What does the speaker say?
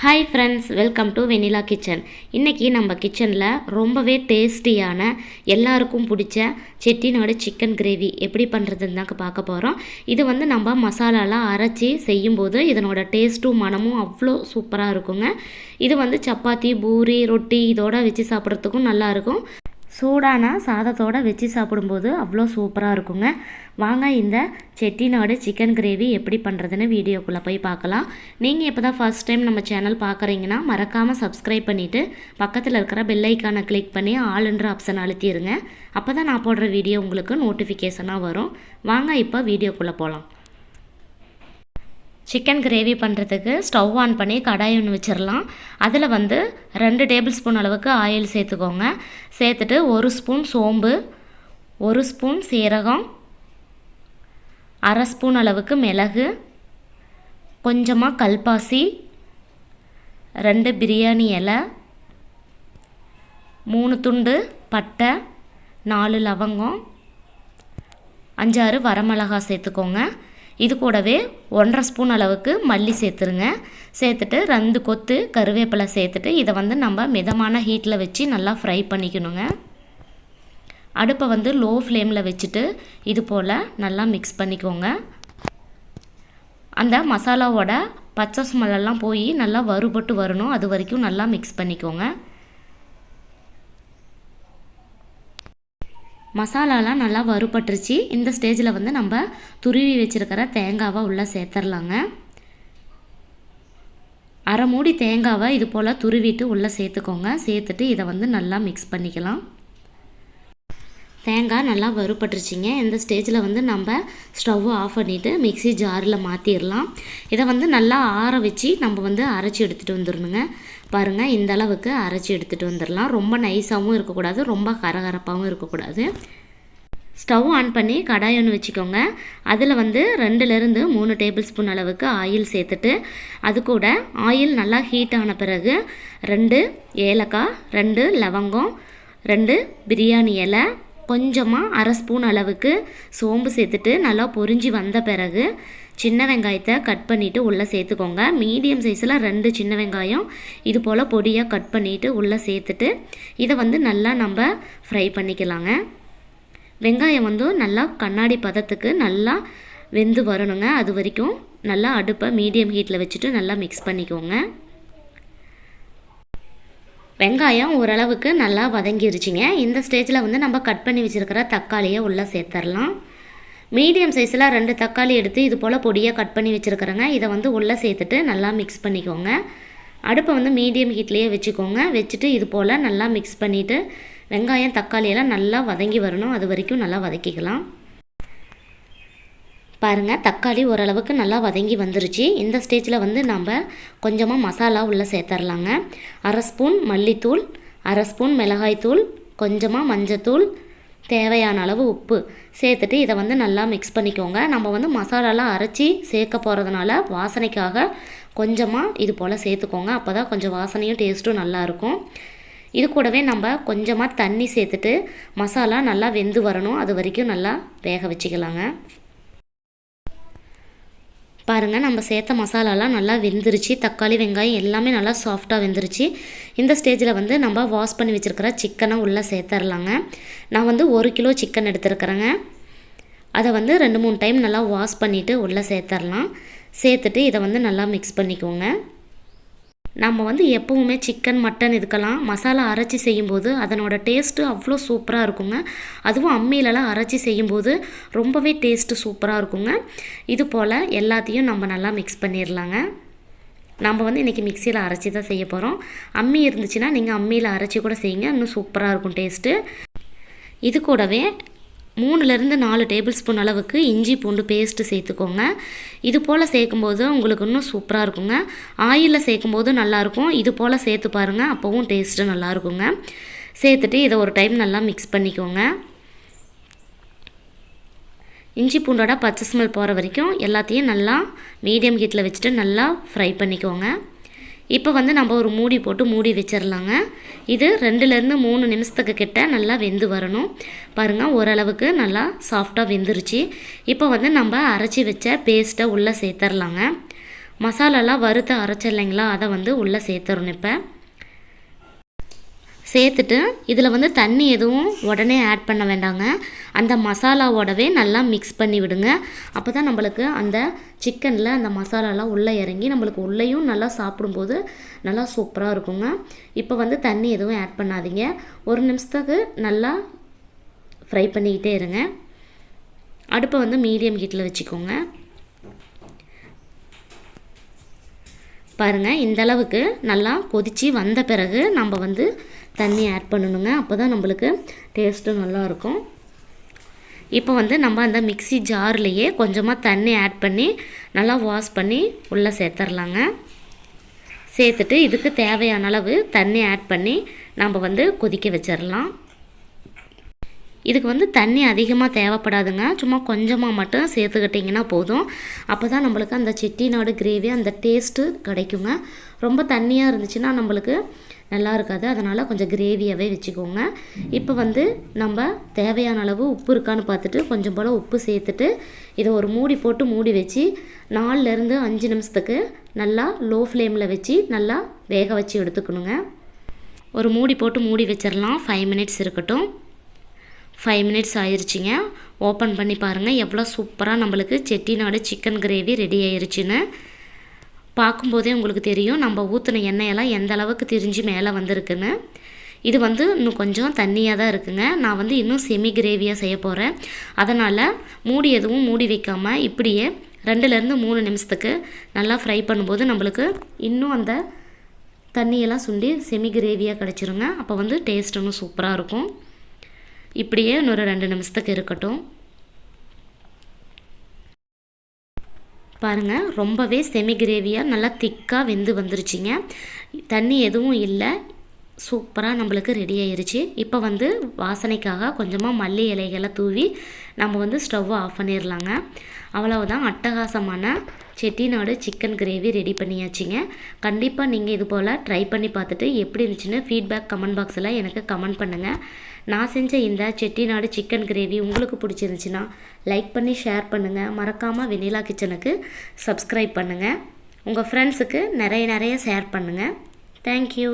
Hi friends, welcome to Vanilla Kitchen. இன்றைக்கி நம்ம கிச்சனில் ரொம்பவே டேஸ்டியான எல்லாருக்கும் பிடிச்ச செட்டிநாடு சிக்கன் கிரேவி எப்படி பண்ணுறதுன்னு தாங்க பார்க்க போகிறோம். இது நம்ம மசாலாலாம் அரைச்சி செய்யும்போது இதனோட டேஸ்ட்டும் மனமும் அவ்வளோ சூப்பராக இருக்குங்க. இது சப்பாத்தி, பூரி, ரொட்டி இதோட வச்சு சாப்பிட்றதுக்கும் நல்லாயிருக்கும். சூடான சாதத்தோடு வச்சு சாப்பிடும்போது அவ்வளோ சூப்பராக இருக்குங்க. வாங்க இந்த செட்டிநாடு சிக்கன் கிரேவி எப்படி பண்ணுறதுன்னு வீடியோக்குள்ளே போய் பார்க்கலாம். நீங்கள் இப்போ தான் ஃபர்ஸ்ட் டைம் நம்ம சேனல் பார்க்குறீங்கன்னா மறக்காமல் சப்ஸ்கிரைப் பண்ணிவிட்டு பக்கத்தில் இருக்கிற பெல் ஐக்கானை கிளிக் பண்ணி ஆளுன்ற ஆப்ஷன் அழுத்திடுங்க. அப்போ தான் நான் போடுற வீடியோ உங்களுக்கு நோட்டிஃபிகேஷனாக வரும். வாங்க இப்போ வீடியோக்குள்ளே போகலாம். சிக்கன் கிரேவி பண்ணுறதுக்கு ஸ்டவ் ஆன் பண்ணி கடாய் ஒன்று வச்சிடலாம். அதில் 2 டேபிள் ஸ்பூன் அளவுக்கு ஆயில் சேர்த்துக்கோங்க. சேர்த்துட்டு 1 ஸ்பூன் சோம்பு, 1 ஸ்பூன் சீரகம், அரை ஸ்பூன் அளவுக்கு மிளகு, கொஞ்சமாக கல்பாசி, 2 பிரியாணி இலை, 3 துண்டு பட்டை, 4 லவங்கம், 5-6 வரமிளகாய் சேர்த்துக்கோங்க. இது கூடவே 1.5 ஸ்பூன் அளவுக்கு மல்லி சேர்த்துருங்க. சேர்த்துட்டு 2 கொத்து கருவேப்பிலை சேர்த்துட்டு இதை நம்ம மிதமான ஹீட்டில் வச்சு நல்லா ஃப்ரை பண்ணிக்கணுங்க. அடுப்பை லோ ஃப்ளேமில் வச்சுட்டு இது போல் நல்லா மிக்ஸ் பண்ணிக்கோங்க. அந்த மசாலாவோட பச்சை ஸ்மெல்லாம் போய் நல்லா வறுபட்டு வரணும், அது வரைக்கும் நல்லா மிக்ஸ் பண்ணிக்கோங்க. மசாலாலாம் நல்லா வறுபட்டுருச்சு. இந்த ஸ்டேஜில் நம்ம துருவி வச்சுருக்கிற தேங்காவை உள்ளே சேர்த்துடலாங்க. அரை மூடி தேங்காவை இது போல் துருவிட்டு உள்ளே சேர்த்துக்கோங்க. சேர்த்துட்டு இதை நல்லா மிக்ஸ் பண்ணிக்கலாம். தேங்காய் நல்லா வறுபட்டுருச்சிங்க. இந்த ஸ்டேஜில் நம்ம ஸ்டவ் ஆஃப் பண்ணிவிட்டு மிக்ஸி ஜாரில் மாற்றிடலாம். இதை நல்லா ஆற வச்சு நம்ம அரைச்சி எடுத்துகிட்டு வந்துடணுங்க. பாருங்கள், இந்த அளவுக்கு அரைச்சி எடுத்துகிட்டு வந்துடலாம். ரொம்ப நைஸாகவும் இருக்கக்கூடாது, ரொம்ப கரகரப்பாகவும் இருக்கக்கூடாது. ஸ்டவ் ஆன் பண்ணி கடாய் ஒன்று வச்சுக்கோங்க. அதில் 2லேருந்து 3 டேபிள் ஸ்பூன் அளவுக்கு ஆயில் சேர்த்துட்டு அது கூட ஆயில் நல்லா ஹீட் ஆன பிறகு 2 ஏலக்காய், 2 லவங்கம், 2 பிரியாணி இலை, கொஞ்சமாக அரை ஸ்பூன் அளவுக்கு சோம்பு சேர்த்துட்டு நல்லா பொரிஞ்சு வந்த பிறகு சின்ன வெங்காயத்தை கட் பண்ணிவிட்டு உள்ளே சேர்த்துக்கோங்க. மீடியம் சைஸில் 2 சின்ன வெங்காயம் இது போல் பொடியாக கட் பண்ணிவிட்டு உள்ளே சேர்த்துட்டு இதை நல்லா நம்ம ஃப்ரை பண்ணிக்கலாங்க. வெங்காயம் நல்லா கண்ணாடி பதத்துக்கு நல்லா வெந்து வரணுங்க. அது வரைக்கும் நல்லா அடுப்பை மீடியம் ஹீட்டில் வச்சுட்டு நல்லா மிக்ஸ் பண்ணிக்கோங்க. வெங்காயம் ஓரளவுக்கு நல்லா வதங்கிருச்சிங்க. இந்த ஸ்டேஜில் நம்ம கட் பண்ணி வச்சுருக்கிற தக்காளியை உள்ளே சேர்த்துடலாம். மீடியம் சைஸில் 2 தக்காளி எடுத்து இது போல் பொடியாக கட் பண்ணி வச்சுருக்கிறேங்க. இதை உள்ளே சேர்த்துட்டு நல்லா மிக்ஸ் பண்ணிக்கோங்க. அடுப்பை மீடியம் ஹீட்லேயே வச்சுக்கோங்க. வச்சுட்டு இது போல் நல்லா மிக்ஸ் பண்ணிவிட்டு வெங்காயம் தக்காளியெல்லாம் நல்லா வதங்கி வரணும், அது வரைக்கும் நல்லா வதக்கிக்கலாம். பாருங்கள், தக்காளி ஓரளவுக்கு நல்லா வதங்கி வந்துருச்சு. இந்த ஸ்டேஜில் நம்ம கொஞ்சமாக மசாலா உள்ளே சேர்த்துடலாங்க. அரை ஸ்பூன் மல்லித்தூள், அரை ஸ்பூன் மிளகாய்த்தூள், கொஞ்சமாக மஞ்சத்தூள், தேவையான அளவு உப்பு சேர்த்துட்டு இதை நல்லா மிக்ஸ் பண்ணிக்கோங்க. நம்ம மசாலாலாம் அரைச்சி சேர்க்க போகிறதுனால வாசனைக்காக கொஞ்சமாக இது போல் சேர்த்துக்கோங்க. அப்போ தான் கொஞ்சம் வாசனையும் டேஸ்ட்டும் நல்லாயிருக்கும். இது கூடவே நம்ம கொஞ்சமாக தண்ணி சேர்த்துட்டு மசாலா நல்லா வெந்து வரணும், அது வரைக்கும் நல்லா வேக வச்சுக்கலாங்க. பாருங்கள், நம்ம சேர்த்த மசாலாலாம் நல்லா வெந்துருச்சு. தக்காளி வெங்காயம் எல்லாமே நல்லா சாஃப்டாக வெந்துருச்சு. இந்த ஸ்டேஜில் நம்ம வாஷ் பண்ணி வச்சுருக்கிற சிக்கனை உள்ளே சேர்த்துடலாங்க. நான் 1 கிலோ சிக்கன் எடுத்துருக்கிறேங்க. அதை 2-3 டைம் நல்லா வாஷ் பண்ணிவிட்டு உள்ளே சேர்த்துடலாம். சேர்த்துட்டு இதை நல்லா மிக்ஸ் பண்ணிக்கோங்க. நம்ம எப்போவுமே சிக்கன், மட்டன் இதுக்கெல்லாம் மசாலா அரைச்சி செய்யும்போது அதனோட டேஸ்ட்டு அவ்வளோ சூப்பராக இருக்குங்க. அதுவும் அம்மியிலலாம் அரைச்சி செய்யும்போது ரொம்பவே டேஸ்ட்டு சூப்பராக இருக்குங்க. இது போல் எல்லாத்தையும் நம்ம நல்லா மிக்ஸ் பண்ணிடலாங்க. நம்ம இன்றைக்கி மிக்சியில் அரைச்சி தான் செய்ய போகிறோம். அம்மி இருந்துச்சுன்னா நீங்கள் அம்மியில் அரைச்சி கூட செய்யுங்க, இன்னும் சூப்பராக இருக்கும் டேஸ்ட்டு. இது கூடவே 3லேருந்து 4 டேபிள் ஸ்பூன் அளவுக்கு இஞ்சி பூண்டு பேஸ்ட்டு சேர்த்துக்கோங்க. இது போல் சேர்க்கும்போது உங்களுக்கு இன்னும் சூப்பராக இருக்குங்க. ஆயிலில் சேர்க்கும்போது நல்லாயிருக்கும். இது போல் சேர்த்து பாருங்கள், அப்போவும் டேஸ்ட்டு நல்லாயிருக்குங்க. சேர்த்துட்டு இதை ஒரு டைம் நல்லா மிக்ஸ் பண்ணிக்கோங்க. இஞ்சி பூண்டோட பச்சை ஸ்மெல் போகிற வரைக்கும் எல்லாத்தையும் நல்லா மீடியம் ஹீட்டில் வச்சுட்டு நல்லா ஃப்ரை பண்ணிக்கோங்க. இப்போ நம்ம ஒரு மூடி போட்டு மூடி வச்சிடலாங்க. இது 2லேருந்து 3 நிமிஷத்துக்கு கிட்ட நல்லா வெந்து வரணும். பாருங்கள், ஓரளவுக்கு நல்லா சாஃப்டாக வெந்துருச்சு. இப்போ நம்ம அரைச்சி வச்ச பேஸ்ட்டை உள்ளே சேர்த்துடலாங்க. மசாலாலாம் வறுத்து அரைச்சிடலைங்களா, அதை வந்து உள்ளே சேர்த்துடணும். இப்போ சேர்த்துட்டு இதில் வந்து தண்ணி எதுவும் உடனே ஆட் பண்ண வேண்டாங்க. அந்த மசாலாவோடவே நல்லா மிக்ஸ் பண்ணி விடுங்க. அப்போ தான் நம்மளுக்கு அந்த சிக்கனில் அந்த மசாலாலாம் உள்ளே இறங்கி நம்மளுக்கு உள்ளேயும் நல்லா சாப்பிடும்போது நல்லா சூப்பராக இருக்குங்க. இப்போ வந்து தண்ணி எதுவும் ஆட் பண்ணாதீங்க. 1 நிமிஷத்துக்கு நல்லா ஃப்ரை பண்ணிக்கிட்டே இருங்க. அடுப்பை வந்து மீடியம் ஹீட்டில் வச்சுக்கோங்க. பாருங்கள், இந்தளவுக்கு நல்லா கொதித்து வந்த பிறகு நம்ம வந்து தண்ணி ஆட் பண்ணணுங்க. அப்போ தான் நம்மளுக்கு டேஸ்ட்டும் நல்லாயிருக்கும். இப்போ வந்து நம்ம அந்த மிக்ஸி ஜார்லேயே கொஞ்சமாக தண்ணி ஆட் பண்ணி நல்லா வாஷ் பண்ணி உள்ளே சேர்த்துர்லாங்க. சேர்த்துட்டு இதுக்கு தேவையான அளவு தண்ணி ஆட் பண்ணி நம்ம வந்து கொதிக்க வச்சிடலாம். இதுக்கு வந்து தண்ணி அதிகமாக தேவைப்படாதுங்க. சும்மா கொஞ்சமாக மட்டும் சேர்த்துக்கிட்டிங்கன்னா போதும். அப்போ தான் நம்மளுக்கு அந்த செட்டிநாடு கிரேவி அந்த டேஸ்ட்டு கிடைக்குங்க. ரொம்ப தண்ணியாக இருந்துச்சுன்னா நம்மளுக்கு நல்லா இருக்காது. அதனால் கொஞ்சம் கிரேவியாகவே வச்சுக்கோங்க. இப்போ வந்து நம்ம தேவையான அளவு உப்பு இருக்கான்னு பார்த்துட்டு கொஞ்சம் போல் உப்பு சேர்த்துட்டு இதை ஒரு மூடி போட்டு மூடி வச்சு 4லேருந்து 5 நிமிஷத்துக்கு நல்லா லோ ஃப்ளேமில் வச்சு நல்லா வேக வச்சு எடுத்துக்கணுங்க. ஒரு மூடி போட்டு மூடி வச்சிடலாம். 5 மினிட்ஸ் இருக்கட்டும். 5 மினிட்ஸ் ஆயிடுச்சிங்க. ஓப்பன் பண்ணி பாருங்கள், எவ்வளோ சூப்பராக நம்மளுக்கு செட்டிநாடு சிக்கன் கிரேவி ரெடி ஆயிடுச்சுன்னு. பார்க்கும்போதே உங்களுக்கு தெரியும் நம்ம ஊற்றின எண்ணெயெல்லாம் எந்த அளவுக்கு திரிஞ்சு மேலே வந்திருக்குன்னு. இது வந்து இன்னும் கொஞ்சம் தண்ணியாக தான் இருக்குங்க. நான் வந்து இன்னும் செமி கிரேவியாக செய்ய போகிறேன். அதனால் மூடி எதுவும் மூடி வைக்காமல் இப்படியே 2லேருந்து 3 நிமிஷத்துக்கு நல்லா ஃப்ரை பண்ணும்போது நம்மளுக்கு இன்னும் அந்த தண்ணியெல்லாம் சுண்டி செமி கிரேவியாக கிடச்சிருங்க. அப்போ வந்து டேஸ்ட் இன்னும் சூப்பராக இருக்கும். இப்படியே இன்னொரு 2 நிமிஷத்துக்கு இருக்கட்டும். பாருங்கள், ரொம்பவே செமி கிரேவியாக நல்லா திக்காக வெந்து வந்துருச்சிங்க. தண்ணி எதுவும் இல்லை. சூப்பராக நம்மளுக்கு ரெடி ஆயிருச்சு. இப்போ வந்து வாசனைக்காக கொஞ்சமாக மல்லி இலைகளை தூவி நம்ம வந்து ஸ்டவ்வை ஆஃப் பண்ணிடலாங்க. அவ்வளவுதான், அட்டகாசமான செட்டிநாடு சிக்கன் கிரேவி ரெடி பண்ணியாச்சுங்க. கண்டிப்பாக நீங்கள் இது போல் ட்ரை பண்ணி பார்த்துட்டு எப்படி இருந்துச்சுன்னு ஃபீட்பேக் கமெண்ட் பாக்ஸில் எனக்கு கமெண்ட் பண்ணுங்கள். நான் செஞ்ச இந்த செட்டிநாடு சிக்கன் கிரேவி உங்களுக்கு பிடிச்சிருந்துச்சின்னா லைக் பண்ணி ஷேர் பண்ணுங்கள். மறக்காமல் வெண்ணிலா கிச்சனுக்கு சப்ஸ்கிரைப் பண்ணுங்கள். உங்கள் ஃப்ரெண்ட்ஸுக்கு நிறைய ஷேர் பண்ணுங்கள். தேங்க்யூ.